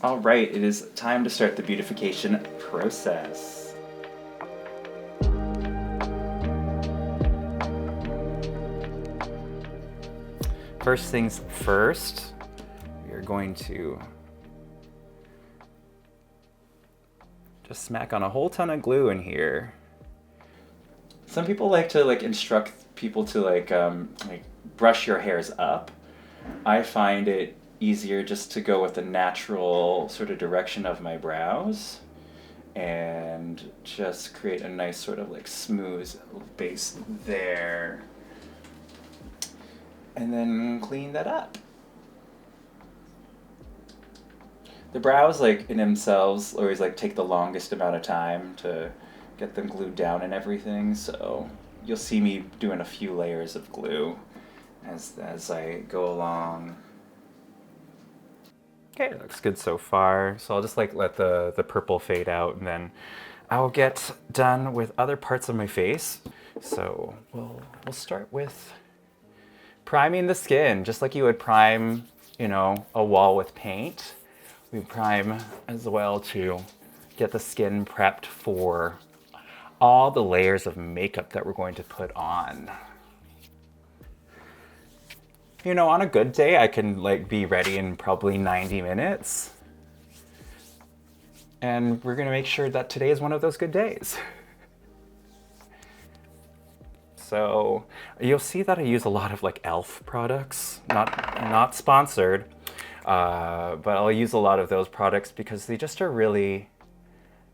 All right, it is time to start the beautification process. First things first, we are going to just smack on a whole ton of glue in here. Some people like to instruct people to brush your hairs up. I find it easier just to go with the natural sort of direction of my brows and just create a nice sort of smooth base there. And then clean that up. The brows in themselves always take the longest amount of time to get them glued down and everything, so you'll see me doing a few layers of glue as I go along. Okay, looks good so far. So I'll just let the purple fade out, and then I'll get done with other parts of my face. So we'll start with priming the skin, just like you would prime, a wall with paint. We prime as well to get the skin prepped for all the layers of makeup that we're going to put on. On a good day, I can be ready in probably 90 minutes. And we're gonna make sure that today is one of those good days. So you'll see that I use a lot of e.l.f. products, not sponsored, but I'll use a lot of those products because they just are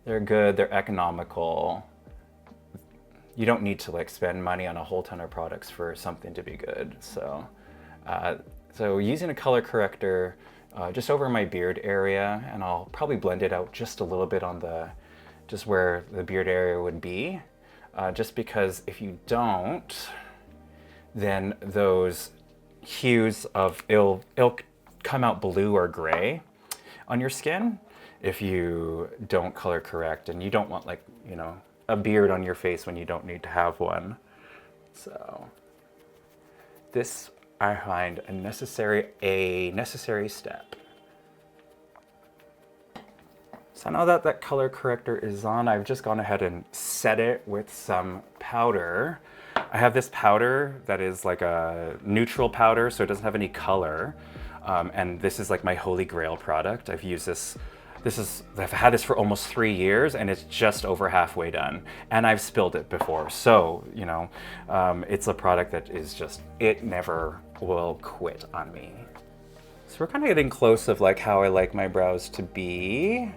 they're good, they're economical. You don't need to spend money on a whole ton of products for something to be good. So using a color corrector just over my beard area, and I'll probably blend it out just a little bit on just where the beard area would be, just because if you don't, then those hues it'll come out blue or gray on your skin if you don't color correct, and you don't want a beard on your face when you don't need to have one. So this I find a necessary step. So now that color corrector is on, I've just gone ahead and set it with some powder. I have this powder that is a neutral powder, so it doesn't have any color. And this is my holy grail product. I've used this. I've had this for almost 3 years, and it's just over halfway done. And I've spilled it before, so it's a product that is it never will quit on me. So we're kind of getting close of how I like my brows to be.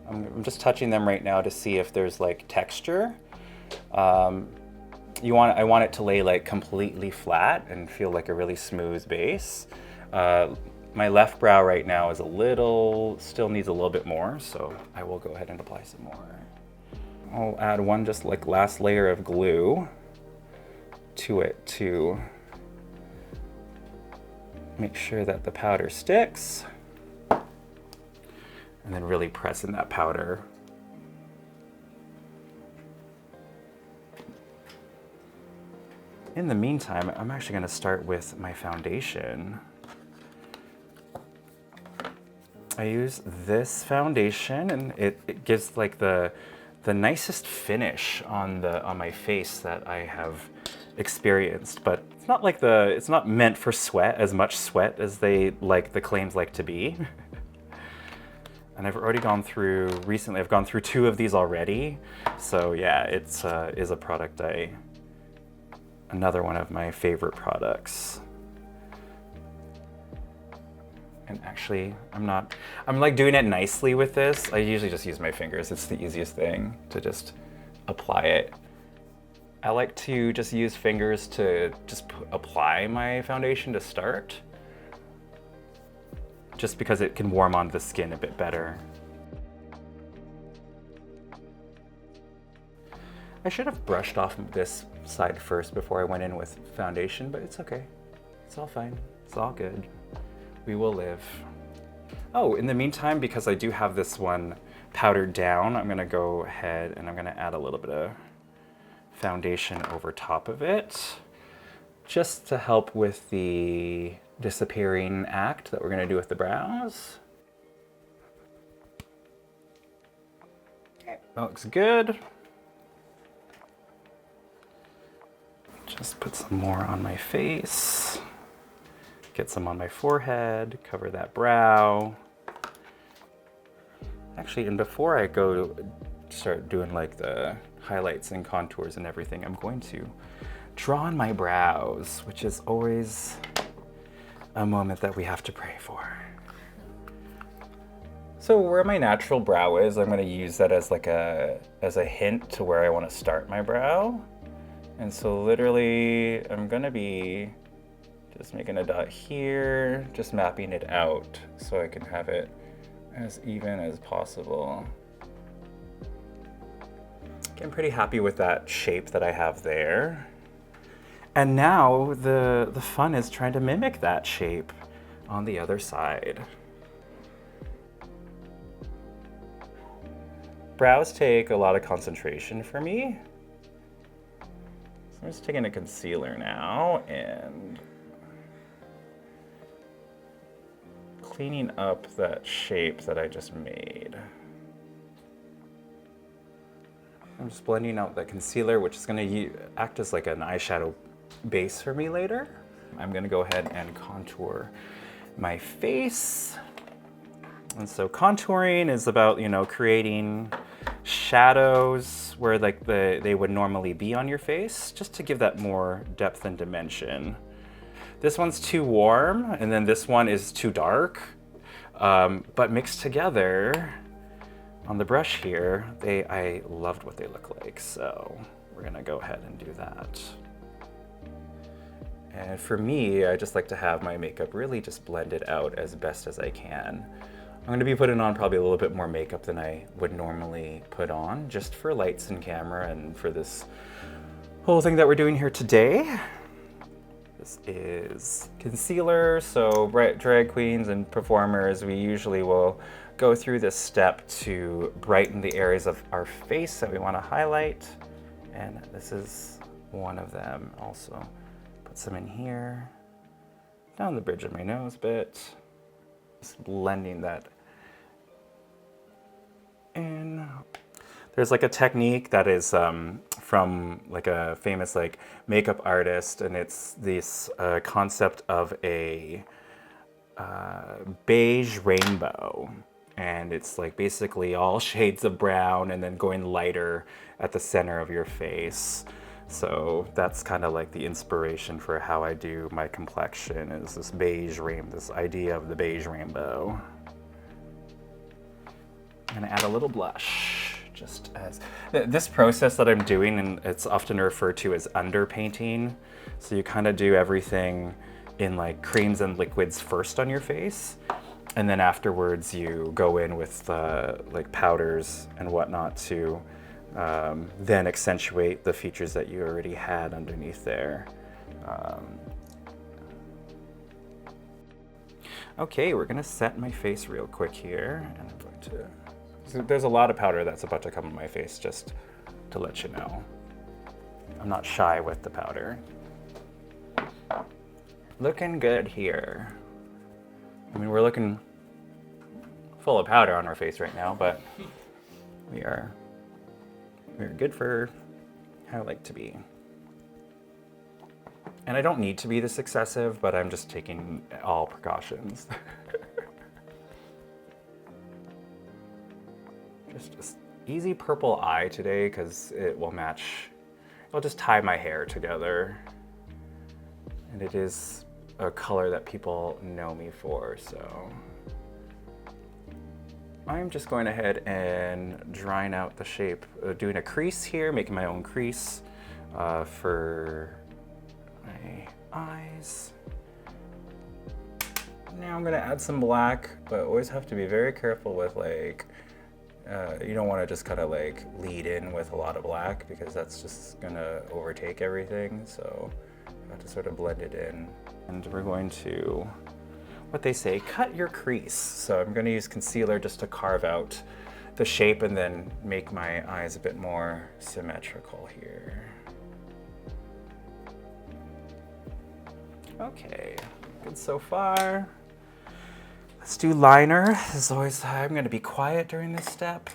I'm just touching them right now to see if there's texture. I want it to lay completely flat and feel like a really smooth base. My left brow right now is still needs a little bit more, so I will go ahead and apply some more. I'll add one just last layer of glue to it to make sure that the powder sticks, and then really press in that powder. In the meantime, I'm actually gonna start with my foundation. I use this foundation, and it gives the nicest finish on my face that I have experienced. But it's not it's not meant for as much sweat as the claims to be. And I've already recently I've gone through 2 of these already. So yeah, it's is a product another one of my favorite products. And actually, I'm doing it nicely with this. I usually just use my fingers. It's the easiest thing to just apply it. I like to just use fingers to just apply my foundation to start, just because it can warm onto the skin a bit better. I should have brushed off this side first before I went in with foundation, but it's okay. It's all fine. It's all good. We will live. Oh, in the meantime, because I do have this one powdered down, I'm gonna go ahead and I'm gonna add a little bit of foundation over top of it, just to help with the disappearing act that we're gonna do with the brows. Okay, that looks good. Just put some more on my face. Get some on my forehead, cover that brow. Actually, and before I go to start doing like the highlights and contours and everything, I'm going to draw on my brows, which is always a moment that we have to pray for. So where my natural brow is, I'm gonna use that as like a hint to where I wanna start my brow. And so literally, I'm gonna be just making a dot here, just mapping it out so I can have it as even as possible. Okay, I'm pretty happy with that shape that I have there. And now the fun is trying to mimic that shape on the other side. Brows take a lot of concentration for me. So I'm just taking a concealer now and cleaning up that shape that I just made. I'm just blending out that concealer, which is going to act as like an eyeshadow base for me later. I'm going to go ahead and contour my face. And so contouring is about, you know, creating shadows where like they would normally be on your face, just to give that more depth and dimension. This one's too warm, and then this one is too dark. But mixed together on the brush here, I loved what they look like. So we're gonna go ahead and do that. And for me, I just like to have my makeup really just blended out as best as I can. I'm gonna be putting on probably a little bit more makeup than I would normally put on, just for lights and camera and for this whole thing that we're doing here today. This is concealer, so drag queens and performers, we usually will go through this step to brighten the areas of our face that we want to highlight. And this is one of them also. Put some in here, down the bridge of my nose a bit. Just blending that in. There's like a technique that is from like a famous like makeup artist, and it's this concept of a beige rainbow. And it's like basically all shades of brown and then going lighter at the center of your face. So that's kind of like the inspiration for how I do my complexion, is this beige rainbow, this idea of the beige rainbow. I'm gonna add a little blush. Just as this process that I'm doing, and it's often referred to as underpainting. So you kind of do everything in like creams and liquids first on your face, and then afterwards you go in with like powders and whatnot to then accentuate the features that you already had underneath there. Okay, we're gonna set my face real quick here, and I'm going to. So there's a lot of powder that's about to come on my face, just to let you know. I'm not shy with the powder. Looking good here. I mean, we're looking full of powder on our face right now, but we're good for how I like to be. And I don't need to be this excessive, but I'm just taking all precautions. Just easy purple eye today, because it will match. I'll just tie my hair together. And it is a color that people know me for, so. I'm just going ahead and drawing out the shape, doing a crease here, making my own crease for my eyes. Now I'm gonna add some black, but always have to be very careful with like, you don't want to just kind of like lead in with a lot of black, because that's just gonna overtake everything. So you have to sort of blend it in. And we're going to, what they say, cut your crease. So I'm going to use concealer just to carve out the shape and then make my eyes a bit more symmetrical here. Okay, good so far. Let's do liner. As always, I'm going to be quiet during this step.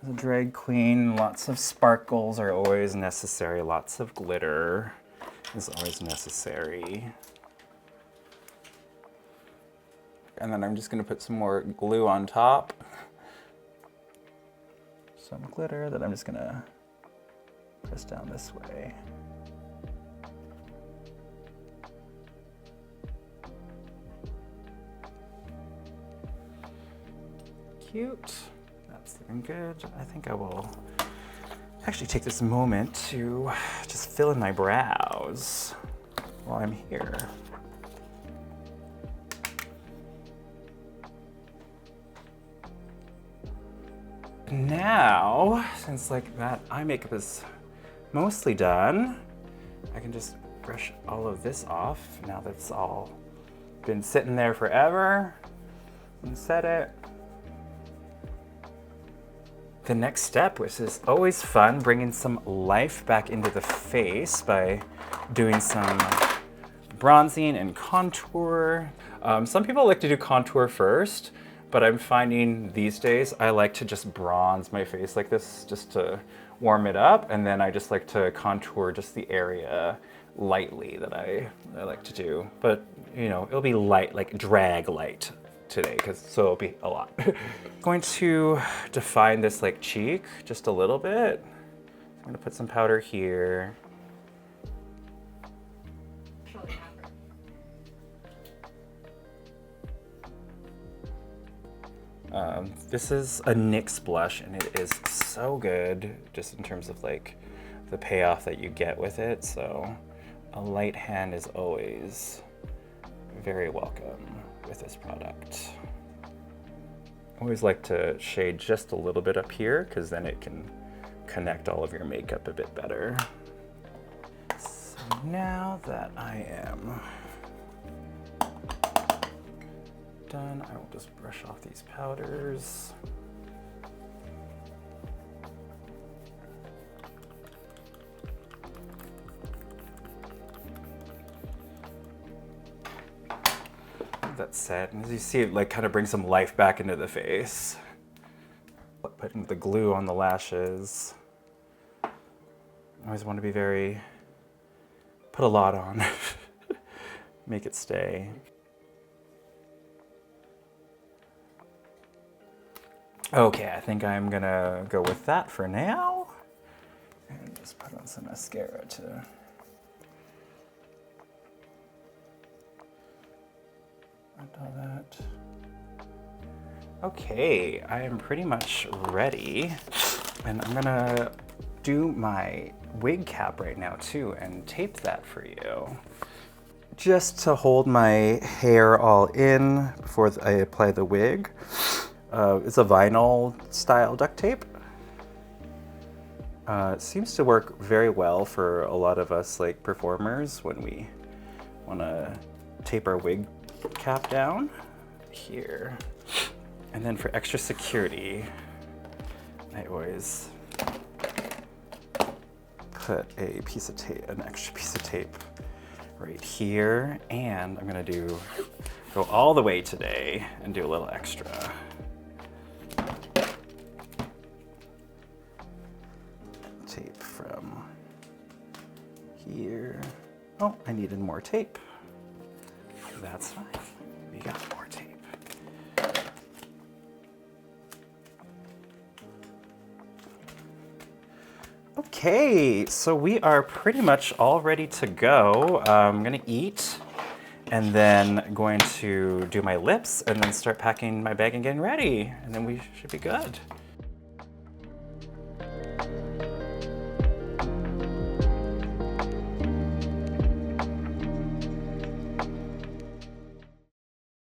As a drag queen, lots of sparkles are always necessary. Lots of glitter is always necessary. And then I'm just gonna put some more glue on top. Some glitter that I'm just gonna press down this way. Cute. That's looking good. I think I will actually take this moment to just fill in my brows while I'm here. Now, since like that eye makeup is mostly done, I can just brush all of this off now that's all been sitting there forever and set it. The next step, which is always fun, bringing some life back into the face by doing some bronzing and contour. Some people like to do contour first, but I'm finding these days I like to just bronze my face like this just to warm it up, and then I just like to contour just the area lightly that I like to do. But you know, it'll be light, like drag light today, so it'll be a lot. Going to define this like cheek just a little bit. I'm gonna put some powder here. This is a NYX blush, and it is so good just in terms of like the payoff that you get with it. So a light hand is always very welcome with this product. I always like to shade just a little bit up here because then it can connect all of your makeup a bit better. So now that I am done, I will just brush off these powders. That's set, and as you see, it like kind of brings some life back into the face. Putting the glue on the lashes. I always want to be put a lot on, make it stay. Okay, I think I'm gonna go with that for now. And just put on some mascara to all that. Okay, I am pretty much ready, and I'm gonna do my wig cap right now too and tape that for you. Just to hold my hair all in before I apply the wig. It's a vinyl style duct tape. It seems to work very well for a lot of us like performers when we want to tape our wig cap down here. And then for extra security, I always put a piece of tape, an extra piece of tape right here. And I'm gonna go all the way today and do a little extra. Tape from here. Oh, I needed more tape. That's fine. We got more tape. Okay, so we are pretty much all ready to go. I'm gonna eat and then going to do my lips and then start packing my bag and getting ready. And then we should be good.